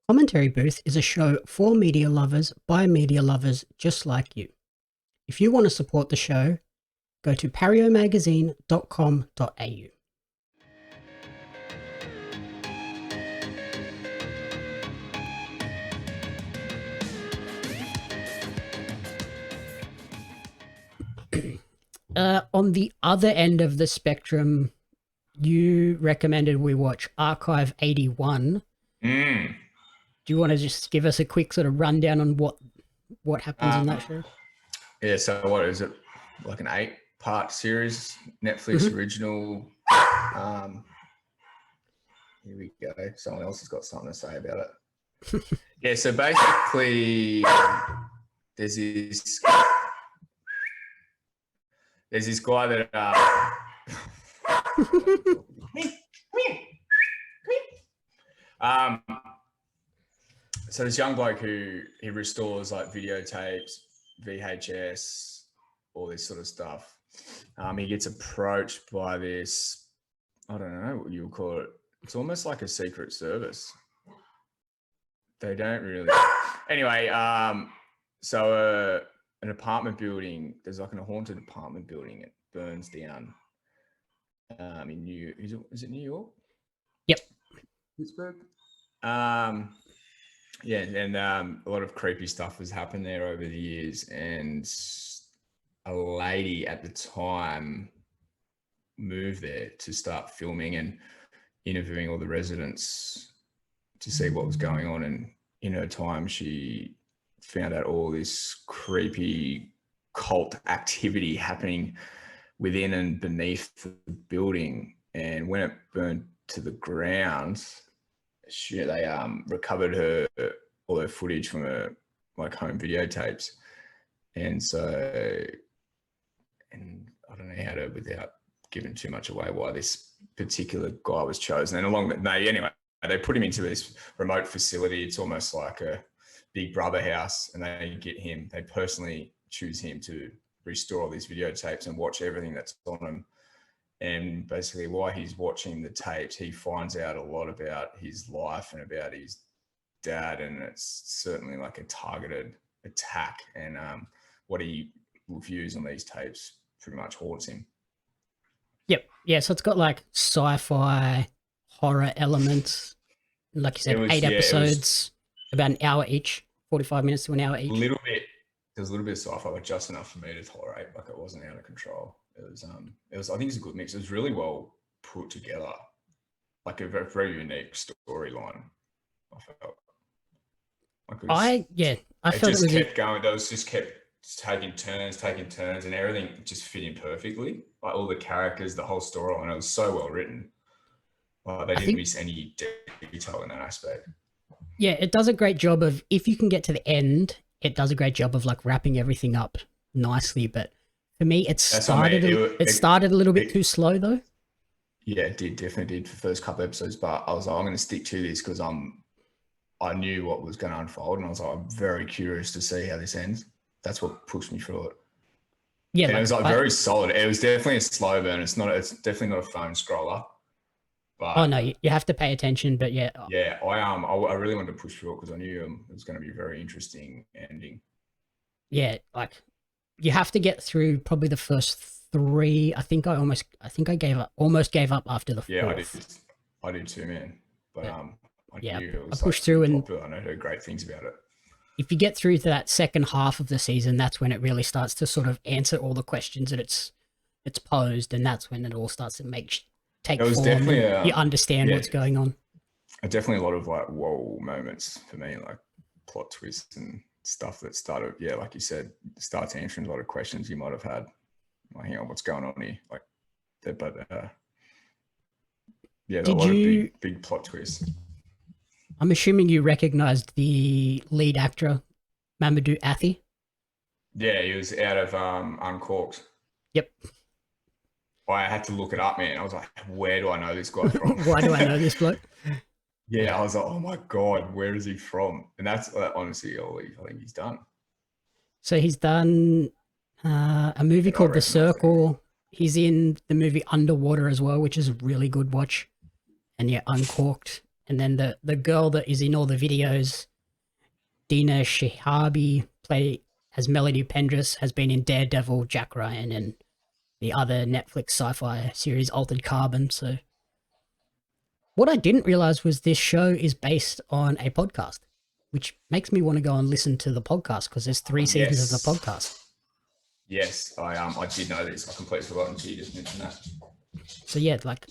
Commentary Booth is a show for media lovers by media lovers just like you. If you want to support the show, go to pariomagazine.com.au. On the other end of the spectrum, you recommended we watch Archive 81. Mm. Do you want to just give us a quick sort of rundown on what happens in that show? Yeah, so what is it? Like an 8-part series, Netflix original. Here we go. Someone else has got something to say about it. Yeah, so basically there's this guy that so this young bloke who he restores like videotapes, VHS, all this sort of stuff. He gets approached by this, I don't know what you would call it. It's almost like a secret service. They don't really. Anyway, so an apartment building, there's like a haunted apartment building. It burns down in is it New York? Yep. Pittsburgh. Yeah, and a lot of creepy stuff has happened there over the years, and a lady at the time moved there to start filming and interviewing all the residents to see what was going on. And in her time, she found out all this creepy cult activity happening within and beneath the building. And when it burned to the ground, they recovered all her footage from her like home videotapes. And so, and I don't know how to, without giving too much away, why this particular guy was chosen. And anyway, they put him into this remote facility. It's almost like a Big Brother house, and they personally choose him to restore all these videotapes and watch everything that's on them. And basically while he's watching the tapes, he finds out a lot about his life and about his dad. And it's certainly like a targeted attack. And what he views on these tapes pretty much haunts him. Yep. Yeah, so it's got like sci-fi horror elements. Like you said, 8 episodes, about an hour each, 45 minutes to an hour each. There's a little bit of sci-fi, but just enough for me to tolerate. Like it wasn't out of control. It was, I think it's a good mix. It was really well put together, like a very, very unique storyline. I felt like I felt it just kept going. Those just kept taking turns, and everything just fit in perfectly. Like all the characters, the whole storyline, it was so well written. They didn't miss any detail in that aspect. Yeah, it does a great job of, if you can get to the end, it does a great job of like wrapping everything up nicely. But for me, it started a little bit too slow though. Yeah, it definitely did for the first couple of episodes. But I was like, I'm going to stick to this because I knew what was going to unfold, and I was like, I'm very curious to see how this ends. That's what pushed me through it. Yeah, and it was like very solid. It was definitely a slow burn. It's definitely not a phone scroller. But, oh no, you have to pay attention. But yeah, I really wanted to push through it because I knew it was going to be a very interesting ending. Yeah, like you have to get through probably the first 3. I think I almost gave up after the 4th. Yeah, I did too, man. But yeah. I knew it was I pushed through, and I know heard great things about it. If you get through to that second half of the season, that's when it really starts to sort of answer all the questions that it's posed, and that's when it all starts to take form. Definitely you understand what's going on. Definitely a lot of like whoa moments for me, like plot twists and stuff that started, like you said, starts answering a lot of questions you might have had. Like, hang on, what's going on here? Like, a lot of big plot twists. I'm assuming you recognized the lead actor, Mamadou Athie. Yeah, he was out of Uncorked. Yep. I had to look it up, man. I was like, where do I know this guy from? Why do I know this bloke? Yeah, I was like, oh my God, where is he from? And that's honestly all I think he's done. So he's done a movie called The Circle. He's in the movie Underwater as well, which is a really good watch. And yeah, Uncorked. And then the girl that is in all the videos, Dina Shihabi, play as Melody Pendris, has been in Daredevil, Jack Ryan, and the other Netflix sci-fi series Altered Carbon. So what I didn't realize was this show is based on a podcast, which makes me want to go and listen to the podcast because there's 3 seasons of the podcast. Yes, I did know this. I completely forgot until you just mentioned that. So yeah, like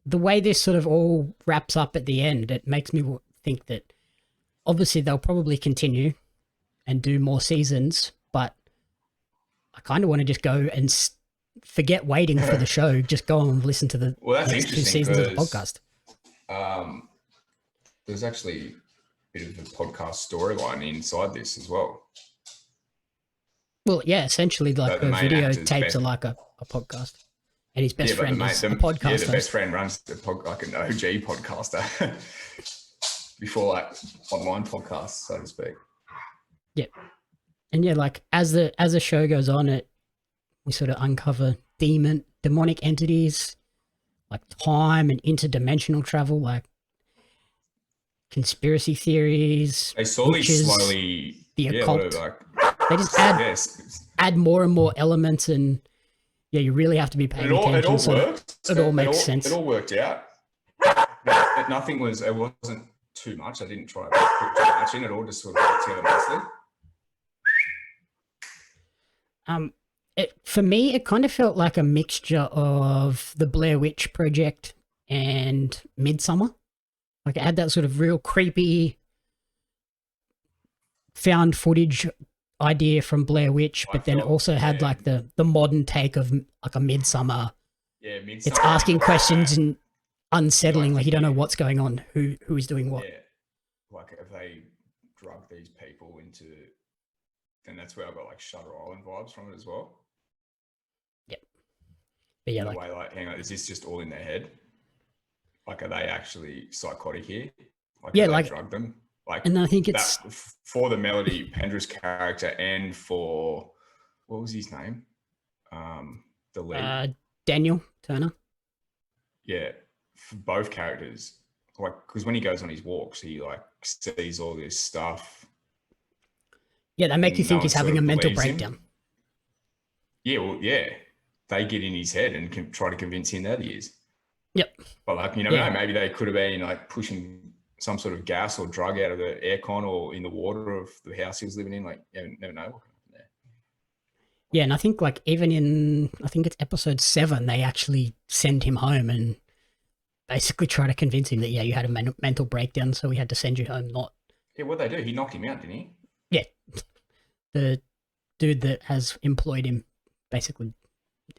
the way this sort of all wraps up at the end, it makes me think that obviously they'll probably continue and do more seasons, but I kind of want to just go and forget waiting for the show. Just go and listen to the next 2 seasons of the podcast. There's actually a bit of a podcast storyline inside this as well. Well, yeah, essentially like the video tapes are like a podcast. And his best friend is a podcaster. Yeah, the best friend runs like an OG podcaster before like online podcasts, so to speak. Yeah. And yeah, like as the show goes on, we sort of uncover demonic entities, like time and interdimensional travel, like conspiracy theories. They slowly, the occult. They just add more and more elements, and yeah, you really have to be paying attention. It all worked. It all makes sense. It all worked out. It wasn't too much. I didn't try to put too much in. It all just sort of worked together nicely. For me, it kind of felt like a mixture of the Blair Witch Project and Midsummer. Like it had that sort of real creepy found footage idea from Blair Witch, but then it also had like the modern take of like a Midsummer. Yeah, Midsummer. It's asking questions and unsettling, like you don't know what's going on, who is doing what. Yeah, like if they drug these people into, then that's where I got like Shutter Island vibes from it as well. Yep. But yeah, in a way, like, hang on, is this just all in their head? Like, are they actually psychotic here? Like, yeah, like drug them. Like, and I think it's for the Melody Pendris character and for what was his name? The lead, Daniel Turner. Yeah, for both characters, like because when he goes on his walks, he like sees all this stuff. Yeah, they make you think he's having a mental breakdown. Yeah, well, yeah, they get in his head and can try to convince him that he is. Yep. But like you never know, maybe they could have been like pushing some sort of gas or drug out of the aircon or in the water of the house he was living in. Like, you never know what can happen there. Yeah, and I think like even in, I think it's episode 7, they actually send him home and basically try to convince him that, yeah, you had a mental breakdown, so we had to send you home. Not. Yeah, what'd they do? He knocked him out, didn't he? Yeah. The dude that has employed him basically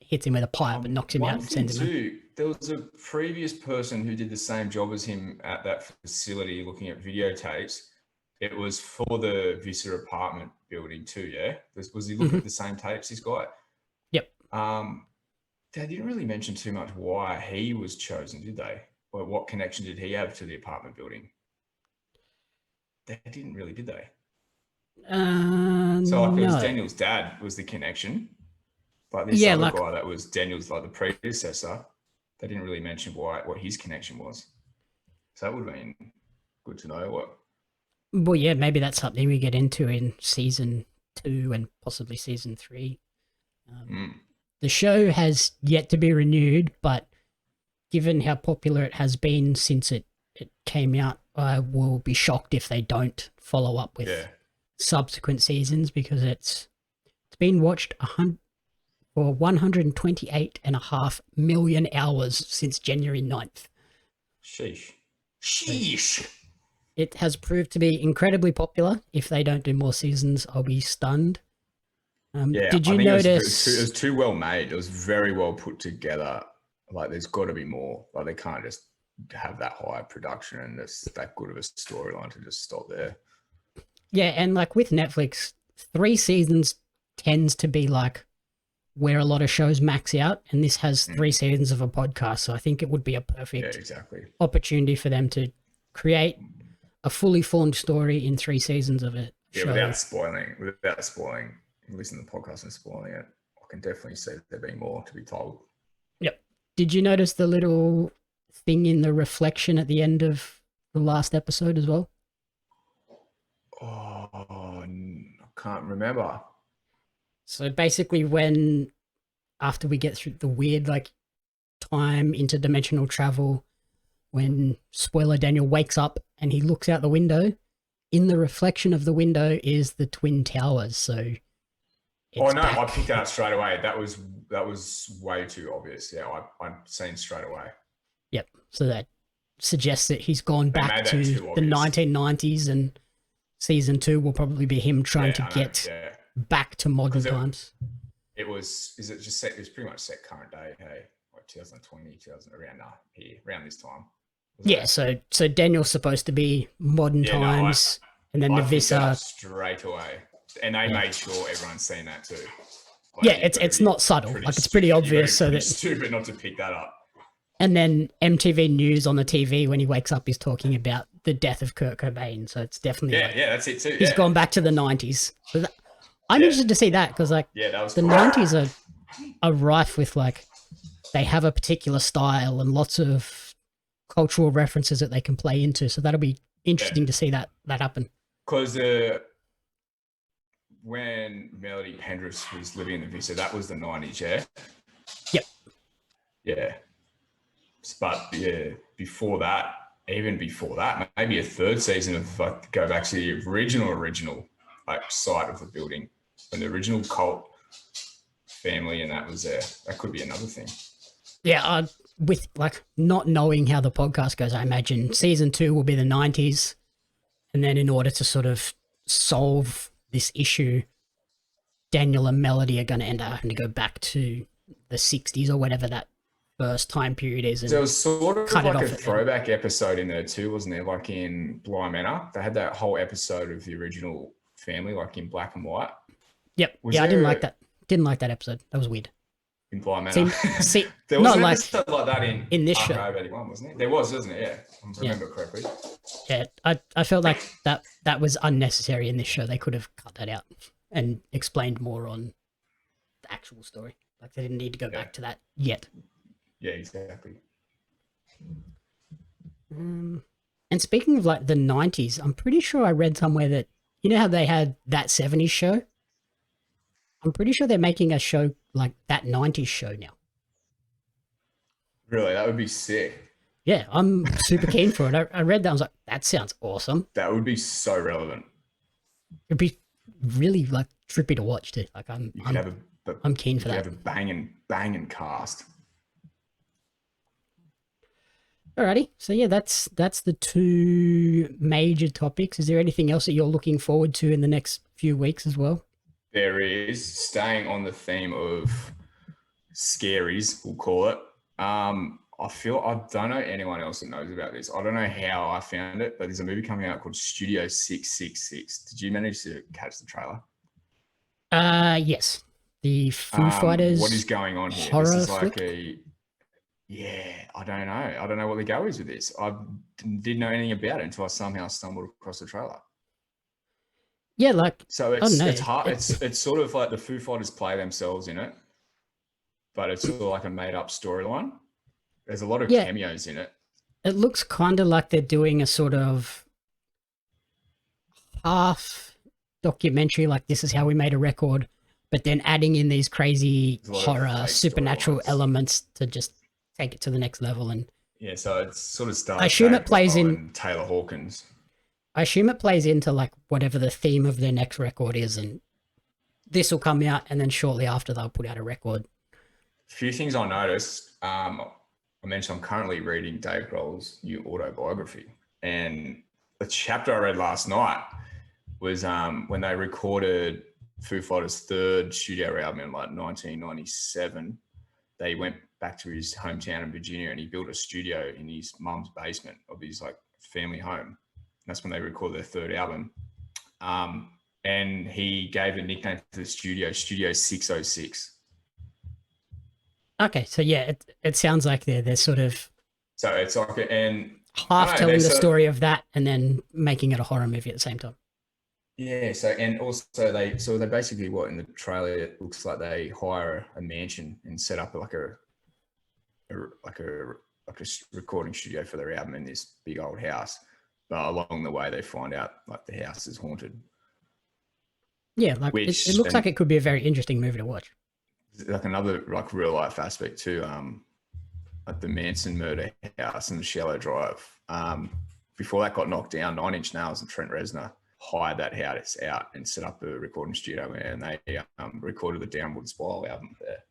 hits him with a pipe and knocks him out and sends him home. There was a previous person who did the same job as him at that facility looking at videotapes. It was for the Vista apartment building too, yeah? Was he looking at the same tapes, this guy? Yep. They didn't really mention too much why he was chosen, did they? Or what connection did he have to the apartment building? They didn't really, did they? So like it was Daniel's dad was the connection. But this other guy that was Daniel's like the predecessor, they didn't really mention what his connection was. So that would have been good to know. What? Well, yeah, maybe that's something we get into in season 2 and possibly season 3. The show has yet to be renewed, but given how popular it has been since it came out, I will be shocked if they don't follow up with subsequent seasons, because it's been watched for 128.5 million hours since January 9th. Sheesh. It has proved to be incredibly popular. If they don't do more seasons, I'll be stunned. Did you notice? It was too well made. It was very well put together. Like, there's got to be more. Like, they can't just have that high production and that good of a storyline to just stop there. Yeah, and like with Netflix, 3 seasons tends to be like where a lot of shows max out, and this has 3 seasons of a podcast, so I think it would be a perfect opportunity for them to create a fully formed story in 3 seasons of a show. Without spoiling, listen to the podcast and spoiling it, I can definitely see there being more to be told. Yep. Did you notice the little thing in the reflection at the end of the last episode as well? Oh, I can't remember. So basically after we get through the weird like time interdimensional travel, when spoiler Daniel wakes up and he looks out the window, in the reflection of the window is the Twin Towers. So back. I picked that up straight away. That was way too obvious. Yeah, I've seen straight away. Yep. So that suggests that he's gone back to the 1990s, and season 2 will probably be him trying to get back to modern times. It was pretty much set current day, hey, like 2020, around this time. Yeah, so Daniel's supposed to be modern times, and then Navissa straight away, and they made sure everyone's seen that too. Like, it's not subtle, like it's pretty obvious. So that's stupid not to pick that up. And then MTV News on the TV when he wakes up is talking about the death of Kurt Cobain. So it's definitely that's it too. He's gone back to the 90s. So I'm interested to see that because the 90s are rife with like they have a particular style and lots of cultural references that they can play into. So that'll be interesting to see that happen. Because when Melody Pendris was living in the Vista, that was the 90s, yeah? Yep. Yeah. But before that, maybe a third season of like go back to the original like site of the building, when the original cult family and that was there. That could be another thing. Yeah, with like not knowing how the podcast goes, I imagine season 2 will be the 90s, and then in order to sort of solve this issue, Daniel and Melody are going to end up having to go back to the 60s or whatever that first time period is. And there was sort of like a throwback episode in there too, wasn't there? Like in Bly Manor, they had that whole episode of the original family, like in black and white. Yep. I didn't like that. Didn't like that episode. That was weird. In Bly Manor. There was an episode like that in this show. Archive 81, wasn't it? There was, wasn't it? Yeah, I remember correctly. Yeah, I felt like that was unnecessary in this show. They could have cut that out and explained more on the actual story. Like they didn't need to go back to that yet. Yeah, exactly. And speaking of like the 90s, I'm pretty sure I read somewhere that, you know how they had that 70s show? I'm pretty sure they're making a show like that 90s show now. Really? That would be sick. Yeah, I'm super keen for it. I read that. I was like, that sounds awesome. That would be so relevant. It'd be really like trippy to watch too. Like I'm keen for that. You have a banging cast. Alrighty, so yeah, that's the 2 major topics. Is there anything else that you're looking forward to in the next few weeks as well? There is, staying on the theme of scaries, we'll call it. I don't know anyone else that knows about this. I don't know how I found it, but there's a movie coming out called Studio 666. Did you manage to catch the trailer? Yes. The Foo Fighters. What is going on here? Horror this is like flick? I don't know. I don't know what the go is with this. I didn't know anything about it until I somehow stumbled across the trailer. Yeah, like so it's hard. It's sort of like the Foo Fighters play themselves in it, but it's sort of like a made up storyline. There's a lot of cameos in it. It looks kind of like they're doing a sort of half documentary, like this is how we made a record, but then adding in these crazy horror, supernatural elements to just take it to the next level. And yeah, so it's sort of starts. I assume it plays in Taylor Hawkins. I assume it plays into like whatever the theme of their next record is, and this will come out, and then shortly after they'll put out a record. A few things I noticed. I mentioned I'm currently reading Dave Grohl's new autobiography, and the chapter I read last night was when they recorded Foo Fighters' 3rd studio album in like 1997. They went back to his hometown in Virginia, and he built a studio in his mum's basement of his like family home. That's when they recorded their 3rd album. And he gave a nickname to the studio 606. Okay, so yeah, it sounds like they're sort of so it's like half telling the story of that and then making it a horror movie at the same time. Yeah, so and also they basically in the trailer it looks like they hire a mansion and set up like a recording studio for their album in this big old house. along the way they find out like the house is haunted. Yeah, like it looks like it could be a very interesting movie to watch. Like another like real life aspect too, like the Manson murder house in the Shallow Drive. Before that got knocked down, 9 Inch Nails and Trent Reznor hired that house out and set up a recording studio there, and they recorded the Downward Spiral album there.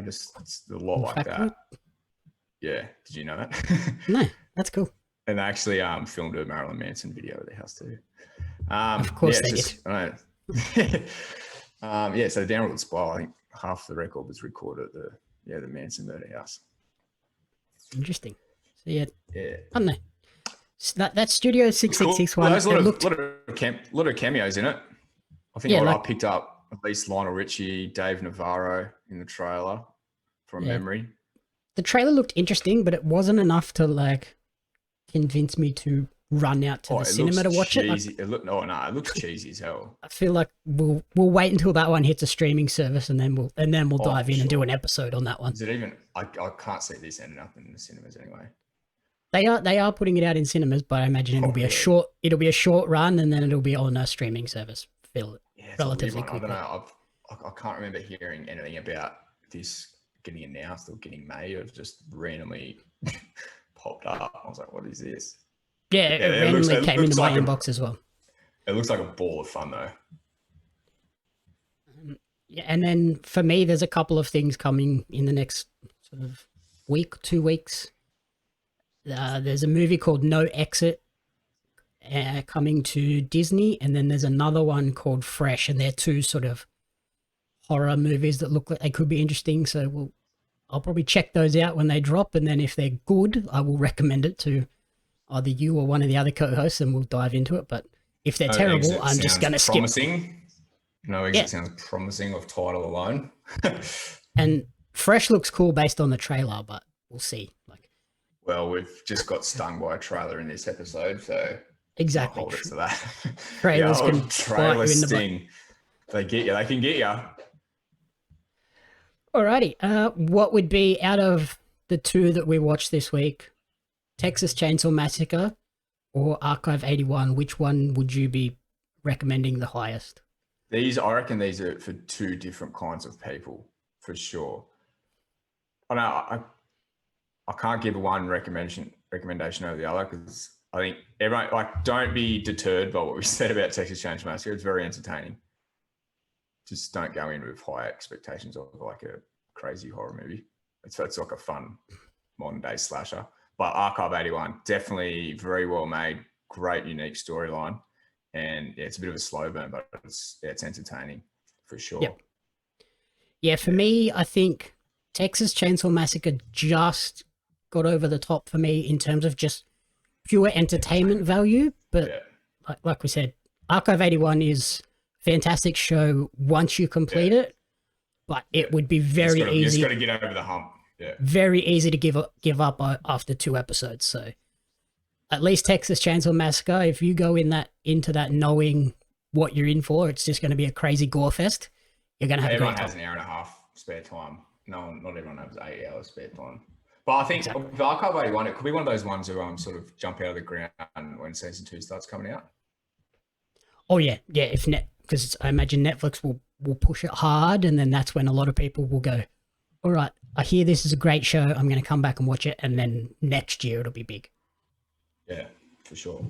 It's a lot like that. Yeah, did you know that? No, that's cool. And they actually filmed a Marilyn Manson video at the house too. Of course they did. So the Downward Spiral, I think half the record was recorded at the Manson murder house. Interesting. So yeah. I don't know. That Studio 666 one. There's a lot of cameos in it. I think I picked up at least Lionel Richie, Dave Navarro in the trailer from memory. The trailer looked interesting, but it wasn't enough to like convince me to run out to the cinema to watch cheesy. It looks cheesy as hell. I feel like we'll wait until that one hits a streaming service, and then we'll dive in and do an episode on that one. Is it even? I can't see this ending up in the cinemas anyway. They are putting it out in cinemas, but I imagine it'll be a short run, and then it'll be on a streaming service relatively quickly. I don't know. I can't remember hearing anything about this getting announced or getting made. It just randomly popped up. I was like, "What is this?" Yeah, it randomly came into my inbox as well. It looks like a ball of fun though. Yeah, and then for me, there's a couple of things coming in the next sort of week, 2 weeks. There's a movie called No Exit coming to Disney, and then there's another one called Fresh, and they're two sort of horror movies that look like they could be interesting. So I'll probably check those out when they drop, and then if they're good, I will recommend it to either you or one of the other co-hosts, and we'll dive into it. But if they're terrible, I'm just going to skip. No Exit sounds promising of title alone. And Fresh looks cool based on the trailer, but we'll see. Well, we've just got stung by a trailer in this episode, so exactly hold us to that. Trailers can trailer sting. They get you. They can get you. Alrighty. What would be out of the two that we watched this week, Texas Chainsaw Massacre or Archive 81? Which one would you be recommending the highest? I reckon these are for two different kinds of people, for sure. I can't give one recommendation over the other because I think everyone don't be deterred by what we said about Texas Chainsaw Massacre. It's very entertaining. Just don't go in with high expectations of like a crazy horror movie. It's like a fun modern day slasher. But Archive 81, definitely very well made, great unique storyline, and it's a bit of a slow burn, but it's entertaining for sure. Yep. Yeah, for me, I think Texas Chainsaw Massacre just got over the top for me in terms of just pure entertainment value. But like we said, Archive 81 is a fantastic show once you complete it, but it would be very easy. You just got to get over the hump. Yeah. Very easy to give up after 2 episodes. So at least Texas Chainsaw Massacre, if you go into that knowing what you're in for, it's just going to be a crazy gore fest. You're going to have everyone has an hour and a half spare time. Not everyone has 8 hours spare time. But I think with Archive 81, it could be one of those ones who sort of jump out of the ground when season 2 starts coming out. Oh yeah. Because I imagine Netflix will push it hard, and then that's when a lot of people will go, all right, I hear this is a great show, I'm going to come back and watch it, and then next year it'll be big. Yeah, for sure.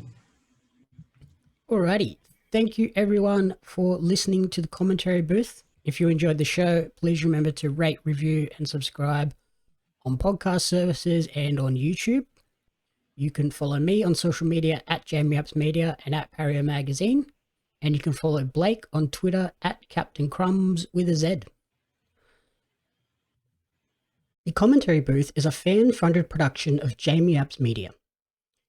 Alrighty. Thank you everyone for listening to the commentary booth. If you enjoyed the show, please remember to rate, review, and subscribe on podcast services and on YouTube. You can follow me on social media at JamieUpsMedia and at Pario Magazine. And you can follow Blake on Twitter at Captain Crumbs with a Z. The Commentary Booth is a fan-funded production of Jamie Apps Media.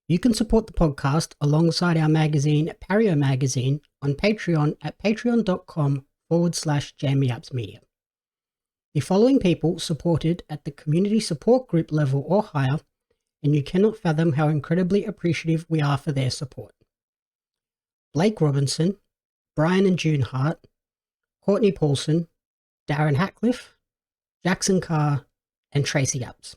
You can support the podcast alongside our magazine, Pario Magazine, on Patreon at patreon.com/Jamie Apps Media. The following people supported at the community support group level or higher, and you cannot fathom how incredibly appreciative we are for their support. Blake Robinson, Brian and June Hart, Courtney Paulson, Darren Hatcliffe, Jackson Carr, and Tracy Apps.